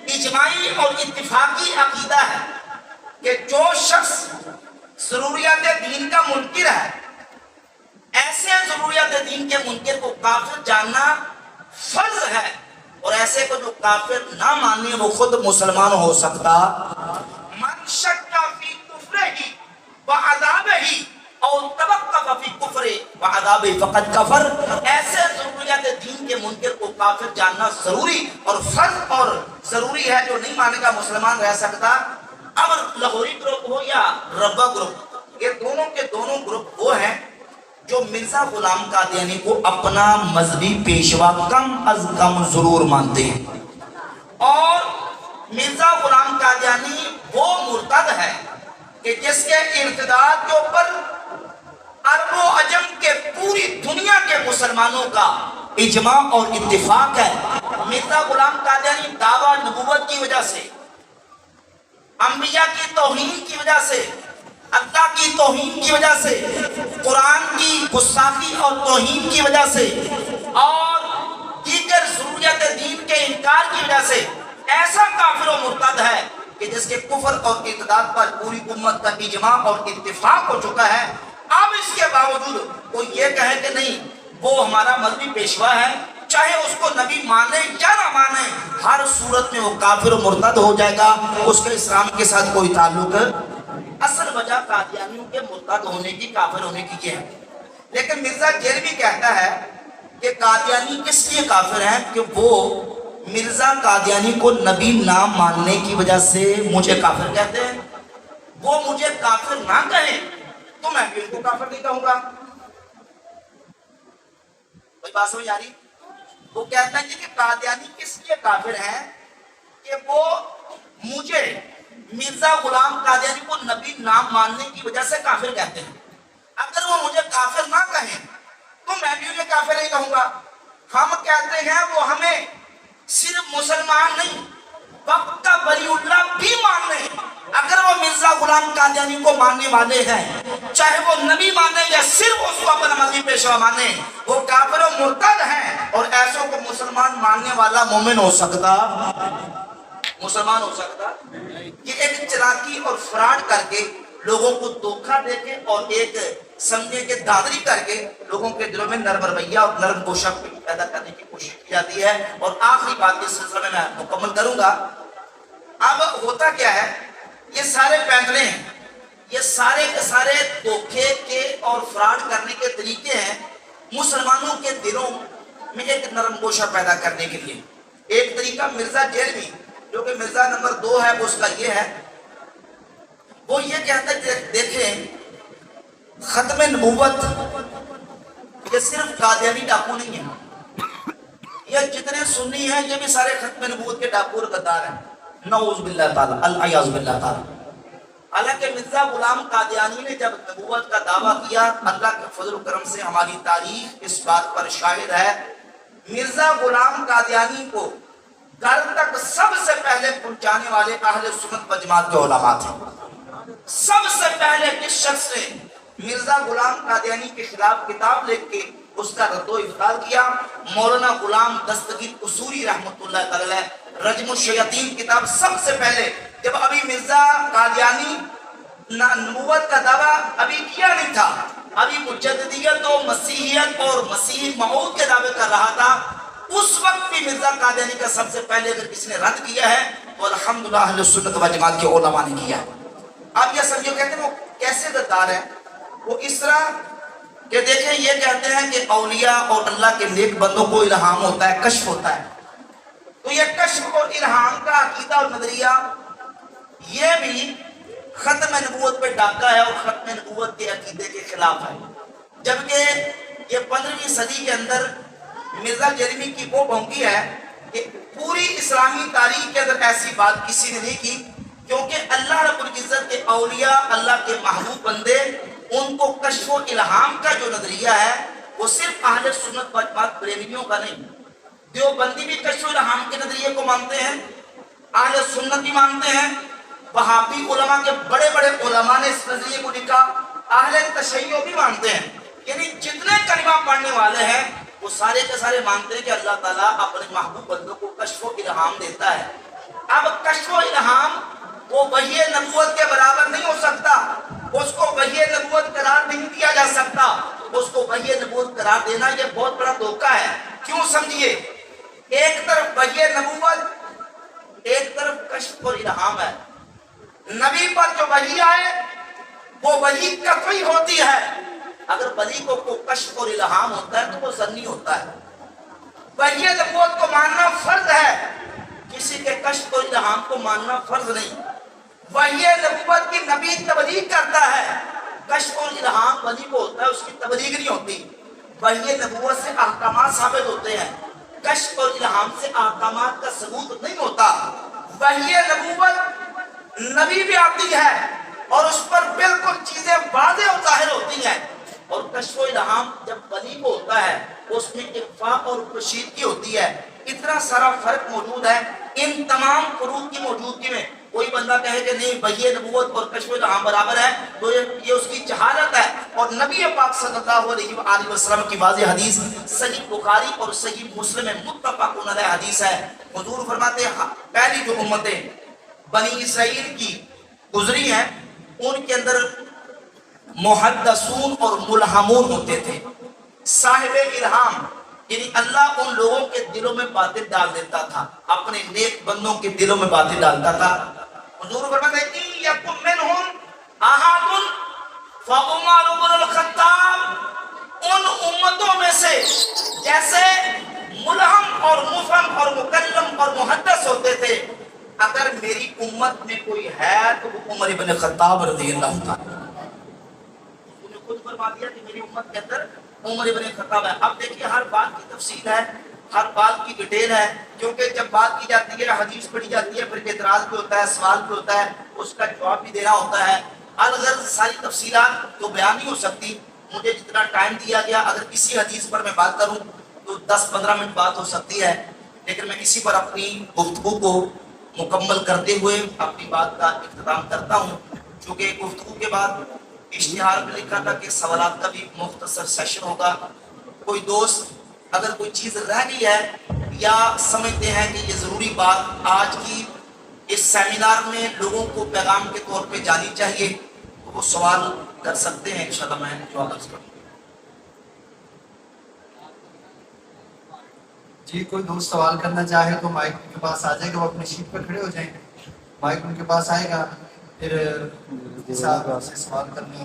اجماعی اور اتفاقی عقیدہ ہے کہ جو شخص ضروریات دین کا منکر ہے، ایسے ضروریات دین کے منکر کو کافر جاننا فرض ہے، اور ایسے کو جو کافر نہ مانے وہ خود مسلمان ہو سکتا۔ من شک فی کفرہ وعذابہ اور توقف فی کفر وعذابہ فقد کفر، ایسے ضروریات دین کے منکر کو کافر جاننا ضروری اور فرض اور ضروری ہے، جو نہیں مانے گا مسلمان رہ سکتا۔ اب لاہوری گروپ ہو یا ربا گروپ، یہ دونوں کے دونوں گروپ وہ ہیں جو مرزا غلام قادیانی کو اپنا مذہبی پیشوا کم از کم ضرور مانتے ہیں، اور مرزا غلام قادیانی وہ مرتد ہے کہ جس کے ارتداد کے اوپر عرب و عجم کے پوری دنیا کے مسلمانوں کا اجماع اور اتفاق ہے۔ مرزا غلام قادیانی دعویٰ نبوت کی وجہ سے، انبیاء کی توہین کی وجہ سے، اللہ کی توہین کی وجہ سے، قرآن کی گستاخی اور توہین کی وجہ سے، اور دیگر ضروریات دین کے انکار کی وجہ سے ایسا کافر و مرتد ہے کہ جس کے کفر اور ارتداد پر پوری امت کا اجماع اور اتفاق ہو چکا ہے۔ اب اس کے باوجود وہ یہ کہے کہ نہیں وہ ہمارا مذہبی پیشوا ہے، چاہے اس کو نبی مانے یا نہ مانے، ہر صورت میں وہ کافر و مرتد ہو جائے گا، اس کے اسلام کے ساتھ کوئی تعلق۔ اصل وجہ قادیانیوں کے مرتد ہونے کی، کافر ہونے کی یہ ہے۔ لیکن مرزا جیلوی کہتا ہے کہ قادیانی اس لیے کافر ہیں کہ وہ مرزا قادیانی کو نبی نہ ماننے کی وجہ سے مجھے کافر کہتے ہیں۔ وہ مجھے کافر نہ کہیں تو میں بھی ان کو کافر نہیں کہوں گا۔ کوئی بات سمجھ آ رہی؟ وہ کہتا ہے کہ قادیانی اس لیے کافر ہیں کہ وہ مجھے مرزا غلام قادیانی کو نبی نام ماننے کی وجہ سے کافر کہتے ہیں۔ اگر وہ مجھے کافر نہ کہیں تو میں بھی انہیں کافر نہیں کہوں گا۔ ہم کہتے ہیں وہ ہمیں صرف مسلمان نہیں وقت کا ولی اللہ بھی مان لیں۔ اگر وہ مرزا غلام قادیانی کو ماننے والے ہیں، چاہے وہ نبی مانے یا صرف اس کو اپنا مذہبی پیشوا مانے، وہ کافر و مرتد ہیں، اور ایسوں کو مسلمان ماننے والا مومن ہو سکتا، مسلمان ہو سکتا؟ یہ ایک چلاکی اور فراڈ کر کے لوگوں کو دھوکہ دے کے اور ایک سمجھے کے دادری کر کے لوگوں کے دلوں میں نرم رویہ اور نرم گوشہ پیدا کرنے کی کوشش کی جاتی ہے۔ اور آخری بات اس سلسلے میں مکمل کروں گا۔ اب ہوتا کیا ہے، یہ سارے پیغلے ہیں، یہ سارے کے سارے دھوکے کے اور فراڈ کرنے کے طریقے ہیں مسلمانوں کے دلوں میں ایک نرم گوشہ پیدا کرنے کے لیے۔ ایک طریقہ مرزا جیلوی جو کہ مرزا نمبر 2 ہے، اس کا یہ ہے، وہ یہ کہتا ہے کہ دیکھیں ختم نبوت یہ صرف قادیانی ڈاکو نہیں ہے، یہ جتنے سنی ہیں یہ بھی سارے ختم نبوت کے ڈاکو اور غدار ہیں، نعوذ باللہ تعالی، العیاذ باللہ تعالی۔ حالانکہ مرزا غلام قادیانی نے جب نبوت کا دعویٰ کیا، اللہ کے فضل و کرم سے ہماری تاریخ اس بات پر شاہد ہے، مرزا غلام قادیانی کو گھر تک سب سے پہلے پہنچانے والے اہل سنت و جماعت کے علماء تھے۔ سب سے پہلے کس شخص نے مرزا غلام قادیانی کے خلاف کتاب لکھ کے اس کا رد و ابطال کیا؟ مولانا غلام دستگیر قصوری رحمۃ اللہ تعالی، رجم الشیاطین کتاب سب سے پہلے، جب ابھی مرزا قادیانی نبوت کا دعویٰ ابھی کیا نہیں تھا، ابھی مجددیت و مسیحیت اور مسیح موعود کے دعوے کر رہا تھا، اس وقت بھی مرزا قادیانی کا سب سے پہلے اگر کسی نے رد کیا ہے تو الحمدللہ اہل سنت و جماعت کے علماء نے کیا۔ اب یہ سمجھو کہتے ہیں وہ کیسے غدار ہیں؟ وہ اس طرح کہ دیکھیں یہ کہتے ہیں کہ اولیاء اور اللہ کے نیک بندوں کو الہام ہوتا ہے، کشف ہوتا ہے، تو یہ کشف اور الہام کا عقیدہ اور نظریہ یہ بھی ختم نبوت پہ ڈاکہ ہے اور ختم نبوت کے عقیدے کے خلاف ہے۔ جبکہ یہ 15ویں صدی کے اندر مرزا جرمی کی وہ بھونکی ہے کہ پوری اسلامی تاریخ کے اندر ایسی بات کسی نے نہیں کی، کیونکہ اللہ رب العزت کے اولیاء، اللہ کے محبوب بندے، ان کو کشف و الہام کا جو نظریہ ہے وہ صرف اہل سنت و جماعت بریلویوں کا نہیں، دیوبندی بھی کشف و الہام کے نظریے کو مانتے ہیں، اہل سنت بھی مانتے ہیں، وہابی علماء کے بڑے بڑے علماء نے اس نظریے کو لکھا، اہل تشیع بھی مانتے ہیں، یعنی جتنے کلمہ پڑھنے والے ہیں وہ سارے کے سارے مانتے ہیں کہ اللہ تعالیٰ اپنے محبوب بندوں کو کشف و الہام دیتا ہے۔ اب کشف و الہام وہ وحی نبوت کے برابر نہیں ہو سکتا، اس کو وحی نبوت قرار نہیں دیا جا سکتا، اس کو وحی نبوت قرار دینا یہ بہت بڑا دھوکہ ہے۔ کیوں سمجھیے، ایک طرف وحی نبوت، ایک طرف کشف و الہام ہے۔ نبی پر جو وحی آئے وہ وحی قطعی ہوتی ہے، اگر ولی کو کشف اور الہام ہوتا ہے تو وہ ظنی ہوتا ہے۔ وحی نبوت کو ماننا فرض ہے، کسی کے کشف اور الہام کو ماننا فرض نہیں۔ وحی نبوت کی نبی تبلیغ کرتا ہے، کشف اور الہام ولی کو ہوتا ہے، اس کی تبلیغ نہیں ہوتی۔ وحی نبوت سے احکامات ثابت ہوتے ہیں، کشف اور الہام سے احکامات کا ثبوت نہیں ہوتا۔ وحی نبوت نبی بھی آتی ہے اور اس پر بالکل چیزیں واضح اور ظاہر ہوتی ہیں، اور کشف و الہام جب ولی کو ہوتا ہے اس میں اخفاء اور کشیدگی ہوتی ہے۔ اتنا سارا فرق موجود ہے ان تمام فروق کی موجودگی میں۔ کوئی بندہ کہے کہ نہیں وحی نبوت اور کشف و الہام برابر ہے تو یہ اس کی جہالت ہے۔ اور نبی پاک صلی اللہ علیہ وآلہ وسلم کی واضح حدیث صحیح بخاری اور صحیح مسلم میں متفق علیہ حدیث ہے، حضور فرماتے ہیں پہلی جو امتیں بنی اسرائیل کی گزری ہیں ان کے اندر محدثون اور ملہمون ہوتے تھے، صاحب الہام، یعنی اللہ ان لوگوں کے دلوں میں باتیں ڈال دیتا تھا، اپنے نیک بندوں کے دلوں میں باتیں ڈالتا تھا۔ حضور فرماتے ہیں کہ یکم منہم احد فعمر بن الخطاب، ان امتوں میں سے جیسے ملہم اور مفہم اور مکلم اور محدث ہوتے تھے، اگر میری امت میں کوئی ہے تو وہ عمر بن خطاب رضی اللہ تعالیٰ، خود فرما دیا کہ میری امت کے اندر عمر بن خطاب ہے۔ اب دیکھیے ہر بات کی تفصیل ہے، ہر بات کی ڈیٹیل ہے، کیونکہ جب بات کی جاتی ہے حدیث پڑھی جاتی ہے پھر اعتراض بھی ہوتا ہے، سوال بھی ہوتا ہے، اس کا جواب بھی دینا ہوتا ہے۔ الغرض ساری تفصیلات تو بیان نہیں ہو سکتی، مجھے جتنا ٹائم دیا گیا اگر کسی حدیث پر میں بات کروں تو 10-15 منٹ بات ہو سکتی ہے، لیکن میں اسی پر اپنی گفتگو کو مکمل کرتے ہوئے اپنی بات کا اختتام کرتا ہوں۔ چونکہ گفتگو کے بعد اشتہار میں لکھا تھا کہ سوالات کا بھی مختصر سیشن ہوگا، کوئی دوست اگر کوئی چیز رہ گئی ہے یا سمجھتے ہیں کہ یہ ضروری بات آج کی اس سیمینار میں لوگوں کو پیغام کے طور پہ جانی چاہیے تو وہ سوال کر سکتے ہیں، انشاءاللہ میں جواب عرض کروں۔ جی کوئی دوست سوال کرنا چاہے تو مائک کے پاس آ جائے گا، وہ اپنی شیٹ پر کھڑے ہو جائیں گے، مائک ان کے پاس آئے گا، پھر سوال کرنے